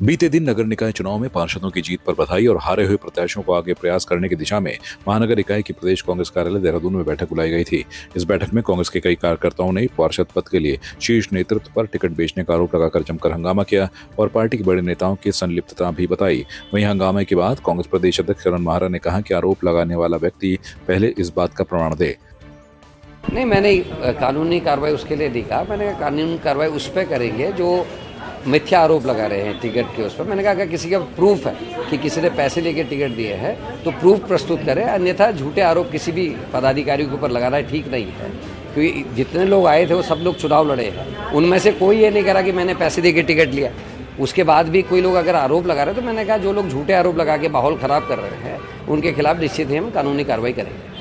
बीते दिन नगर निकाय चुनाव में पार्षदों की जीत पर बधाई और हारे हुए प्रत्याशियों को आगे प्रयास करने की दिशा में महानगर इकाई की प्रदेश कांग्रेस कार्यालय देहरादून में बैठक बुलाई गई थी। इस बैठक में कांग्रेस के कई कार्यकर्ताओं ने पार्षद पद के लिए शीर्ष नेतृत्व पर टिकट बेचने का आरोप लगाकर जमकर हंगामा किया और पार्टी के बड़े नेताओं की संलिप्तता भी बताई। वहीं हंगामे के बाद कांग्रेस प्रदेश अध्यक्ष शरण महारा ने कहा कि आरोप लगाने वाला व्यक्ति पहले इस बात का प्रमाण दे। नहीं, मैंने कानूनी कार्रवाई उसके लिए नहीं कहा। मैंने कहा कानूनी कार्रवाई उस पर करेंगे जो मिथ्या आरोप लगा रहे हैं टिकट के उस पर। मैंने कहा कि किसी का प्रूफ है कि किसी ने पैसे लेके टिकट दिए हैं तो प्रूफ प्रस्तुत करें, अन्यथा झूठे आरोप किसी भी पदाधिकारी के ऊपर लगाना ठीक नहीं है। क्योंकि जितने लोग आए थे वो सब लोग चुनाव लड़े हैं, उनमें से कोई ये नहीं कह रहा कि मैंने पैसे दे के टिकट लिया। उसके बाद भी कोई लोग अगर आरोप लगा रहे हैं तो मैंने कहा जो लोग झूठे आरोप लगा के माहौल ख़राब कर रहे हैं उनके खिलाफ निश्चित ही हम कानूनी कार्रवाई करेंगे।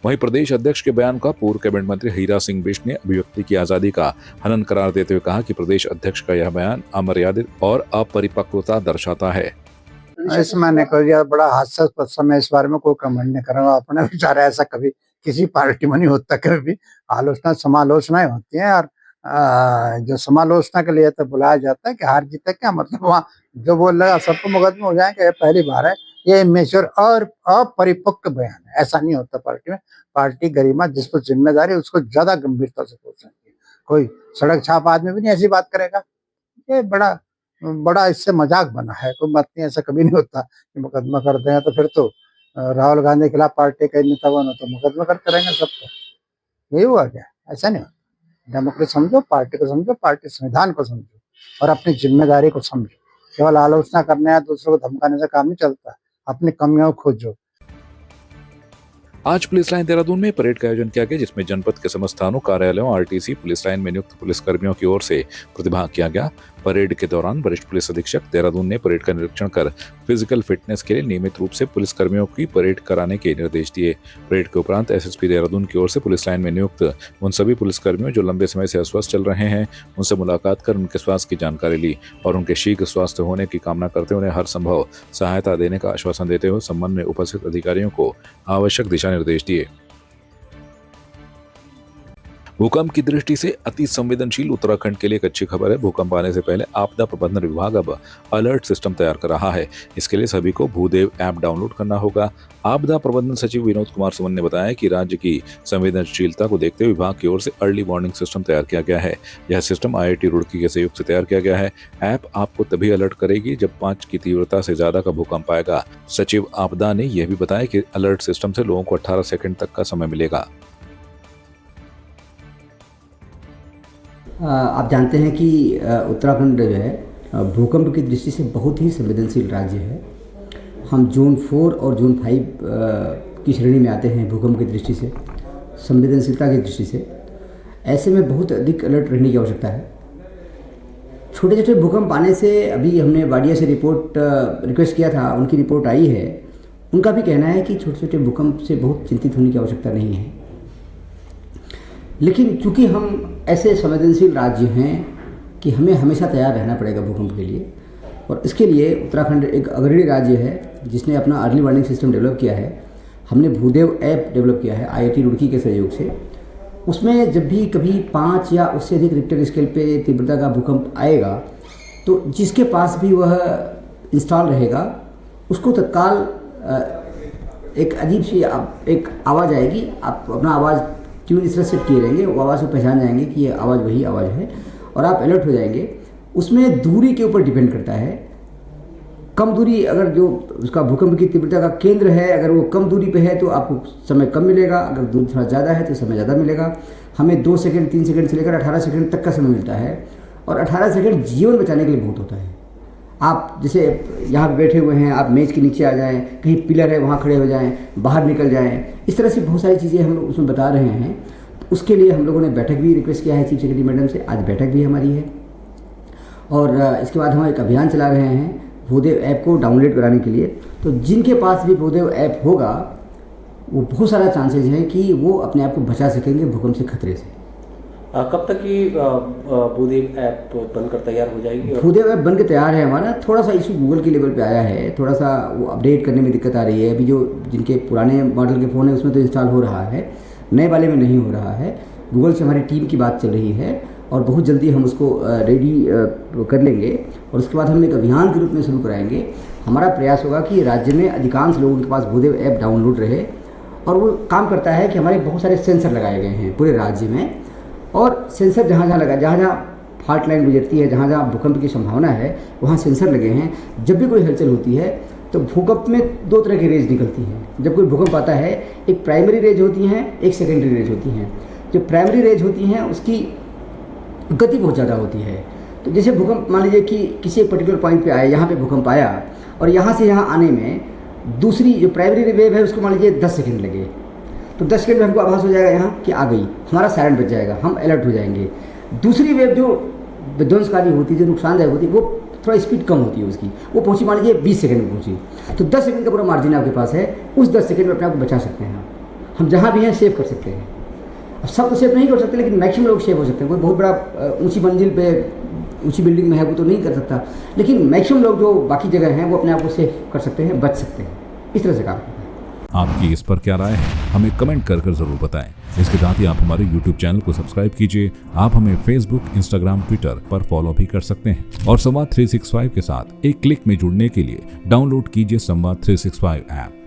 वहीं प्रदेश अध्यक्ष के बयान का पूर्व कैबिनेट मंत्री हीरा सिंह बिष्ट ने अभिव्यक्ति की आजादी का हनन करार देते हुए कहा कि प्रदेश अध्यक्ष का यह बयान अमर्यादित और अपरिपक्वता दर्शाता है। इस मैंने कहा बड़ा हास्यास्पद समय, इस बारे में कोई कमेंट नहीं करूंगा। अपने विचार ऐसा कभी किसी पार्टी में नहीं होता, कभी भी आलोचना समालोचनाएं होती हैं और जो समालोचना के लिए तो बुलाया जाता है कि हार जीत है क्या मतलब, वहाँ जो बोल रहा है सबको मुकदमे हो जाएंगे। पहली बार है ये मेच्योर और अपरिपक्व बयान है, ऐसा नहीं होता पार्टी में। पार्टी गरिमा, जिस पर जिम्मेदारी उसको ज्यादा गंभीरता से सोचना चाहिए। कोई सड़क छाप आदमी भी नहीं ऐसी बात करेगा। ये बड़ा इससे मजाक बना है, कोई बात नहीं, ऐसा कभी नहीं होता कि मुकदमा कर दें तो फिर तो राहुल गांधी के खिलाफ पार्टी का नेता बनो तो मुकदमा करते रहेंगे सबको। यही हुआ क्या? ऐसा नहीं होता। डेमोक्रेसी समझो, पार्टी को समझो, पार्टी संविधान को समझो और अपनी जिम्मेदारी को समझो। केवल आलोचना करने या दूसरों को धमकाने से काम नहीं चलता, अपनी कमियों को खोजो। आज पुलिस लाइन देहरादून में परेड का आयोजन किया गया, जिसमें जनपद के समस्त थानों, कार्यालयों, आरटीसी, पुलिस लाइन में नियुक्त पुलिसकर्मियों की ओर से प्रतिभाग किया गया। परेड के दौरान वरिष्ठ पुलिस अधीक्षक देहरादून ने परेड का निरीक्षण कर फिजिकल फिटनेस के लिए नियमित रूप से पुलिसकर्मियों की परेड कराने के निर्देश दिए। परेड के उपरांत एसएसपी देहरादून की ओर से पुलिस लाइन में नियुक्त उन सभी पुलिसकर्मियों जो लंबे समय से अस्वस्थ चल रहे हैं, उनसे मुलाकात कर उनके स्वास्थ्य की जानकारी ली और उनके शीघ्र स्वास्थ्य होने की कामना करते हुए उन्हें हर संभव सहायता देने का आश्वासन देते हुए संबंध में उपस्थित अधिकारियों को आवश्यक दिशा निर्देश दिए। भूकंप की दृष्टि से अति संवेदनशील उत्तराखंड के लिए एक अच्छी खबर है। भूकंप आने से पहले आपदा प्रबंधन विभाग अब अलर्ट सिस्टम तैयार कर रहा है। इसके लिए सभी को भूदेव ऐप डाउनलोड करना होगा। आपदा प्रबंधन सचिव विनोद कुमार सुमन ने बताया कि राज्य की संवेदनशीलता को देखते हुए विभाग की ओर से अर्ली वार्निंग सिस्टम तैयार किया गया है। यह सिस्टम IIT रुड़की के सहयोग से तैयार किया गया है। ऐप आपको तभी अलर्ट करेगी जब 5 की तीव्रता से ज्यादा का भूकंप आएगा। सचिव आपदा ने यह भी बताया कि अलर्ट सिस्टम से लोगों को 18 सेकंड तक का समय मिलेगा। आप जानते हैं कि उत्तराखंड जो है भूकंप की दृष्टि से बहुत ही संवेदनशील राज्य है। हम जोन 4 और जोन 5 की श्रेणी में आते हैं भूकंप की दृष्टि से, संवेदनशीलता की दृष्टि से। ऐसे में बहुत अधिक अलर्ट रहने की आवश्यकता है। छोटे छोटे भूकंप आने से, अभी हमने वाडिया से रिपोर्ट रिक्वेस्ट किया था, उनकी रिपोर्ट आई है। उनका भी कहना है कि छोटे छोटे भूकंप से बहुत चिंतित होने की आवश्यकता नहीं है। लेकिन चूंकि हम ऐसे संवेदनशील राज्य हैं कि हमें हमेशा तैयार रहना पड़ेगा भूकंप के लिए, और इसके लिए उत्तराखंड एक अग्रणी राज्य है जिसने अपना अर्ली वार्निंग सिस्टम डेवलप किया है। हमने भूदेव ऐप डेवलप किया है IIT रुड़की के सहयोग से। उसमें जब भी कभी 5 या उससे अधिक रिक्टर स्केल पे तीव्रता का भूकंप आएगा तो जिसके पास भी वह इंस्टॉल रहेगा उसको तत्काल एक अजीब सी एक आवाज़ आएगी। आप अपना आवाज़ ट्यून इस तरह सेट किए रहेंगे, वो आवाज़ को पहचान जाएंगे कि ये आवाज़ वही आवाज़ है और आप अलर्ट हो जाएंगे। उसमें दूरी के ऊपर डिपेंड करता है। कम दूरी, अगर जो उसका भूकंप की तीव्रता का केंद्र है अगर वो कम दूरी पे है तो आपको समय कम मिलेगा, अगर दूरी थोड़ा ज़्यादा है तो समय ज़्यादा मिलेगा। हमें 2 सेकंड 3 सेकंड से लेकर 18 सेकंड तक का समय मिलता है और 18 सेकंड जीवन बचाने के लिए बहुत होता है। आप जैसे यहाँ पे बैठे हुए हैं, आप मेज़ के नीचे आ जाएं, कहीं पिलर है वहाँ खड़े हो जाएं, बाहर निकल जाएं, इस तरह से बहुत सारी चीज़ें हम लोग उसमें बता रहे हैं। उसके लिए हम लोगों ने बैठक भी रिक्वेस्ट किया है चीफ सेक्रेटरी मैडम से। आज बैठक भी हमारी है और इसके बाद हम एक अभियान चला रहे हैं भूदेव ऐप को डाउनलोड कराने के लिए। तो जिनके पास भी भूदेव ऐप होगा वो बहुत सारा चांसेज है कि वो अपने आप को बचा सकेंगे भूकंप से खतरे से। कब तक की भूदेव ऐप बनकर तैयार हो जाएगी? भूदेव ऐप बनकर तैयार है। हमारा थोड़ा सा इशू गूगल के लेवल पे आया है, थोड़ा सा वो अपडेट करने में दिक्कत आ रही है। अभी जो जिनके पुराने मॉडल के फ़ोन है उसमें तो इंस्टॉल हो रहा है, नए वाले में नहीं हो रहा है। गूगल से हमारी टीम की बात चल रही है और बहुत जल्दी हम उसको रेडी कर लेंगे और उसके बाद हम एक अभियान के रूप में शुरू कराएंगे। हमारा प्रयास होगा कि राज्य में अधिकांश लोगों के पास भूदेव ऐप डाउनलोड रहे और वो काम करता है कि हमारे बहुत सारे सेंसर लगाए गए हैं पूरे राज्य में और सेंसर जहाँ फाल्ट लाइन गुजरती है, जहाँ भूकंप की संभावना है वहाँ सेंसर लगे हैं। जब भी कोई हलचल होती है तो भूकंप में 2 तरह की रेज निकलती हैं। जब कोई भूकंप आता है एक प्राइमरी रेज होती हैं, एक सेकेंडरी रेज होती हैं। जो प्राइमरी रेज होती हैं उसकी गति बहुत ज़्यादा होती है। तो जैसे भूकंप मान लीजिए कि किसी एक पर्टिकुलर पॉइंट पे आया, यहाँ पे भूकंप आया और यहाँ से यहाँ आने में दूसरी जो प्राइमरी वेव है उसको मान लीजिए 10 सेकंड लगे, तो 10 सेकंड में हमको आभास हो जाएगा यहाँ कि आ गई, हमारा सायरन बज जाएगा, हम अलर्ट हो जाएंगे। दूसरी वेव जो विध्वंसकारी होती है, जो नुकसानदायक होती है, वो थोड़ा स्पीड कम होती है उसकी, वो पहुँची मान लीजिए 20 सेकंड में पहुँची, तो 10 सेकंड का पूरा मार्जिन आपके पास है। उस 10 सेकंड में अपने आप को बचा सकते हैं। हम जहाँ भी हैं सेव कर सकते हैं। अब सब तो सेव नहीं कर सकते, लेकिन मैक्सिमम लोग सेव हो सकते हैं। कोई बहुत बड़ा ऊंची मंजिल पे ऊंची बिल्डिंग में है वो तो नहीं कर सकता, लेकिन मैक्सिमम लोग जो बाकी जगह हैं वो अपने आप को सेव कर सकते हैं, बच सकते हैं। इस तरह से काम करता है। आपकी इस पर क्या राय है, हमें कमेंट कर जरूर बताएं। इसके साथ ही आप हमारे YouTube चैनल को सब्सक्राइब कीजिए। आप हमें Facebook, Instagram, Twitter पर फॉलो भी कर सकते हैं और संवाद 365 के साथ एक क्लिक में जुड़ने के लिए डाउनलोड कीजिए संवाद 365 ऐप।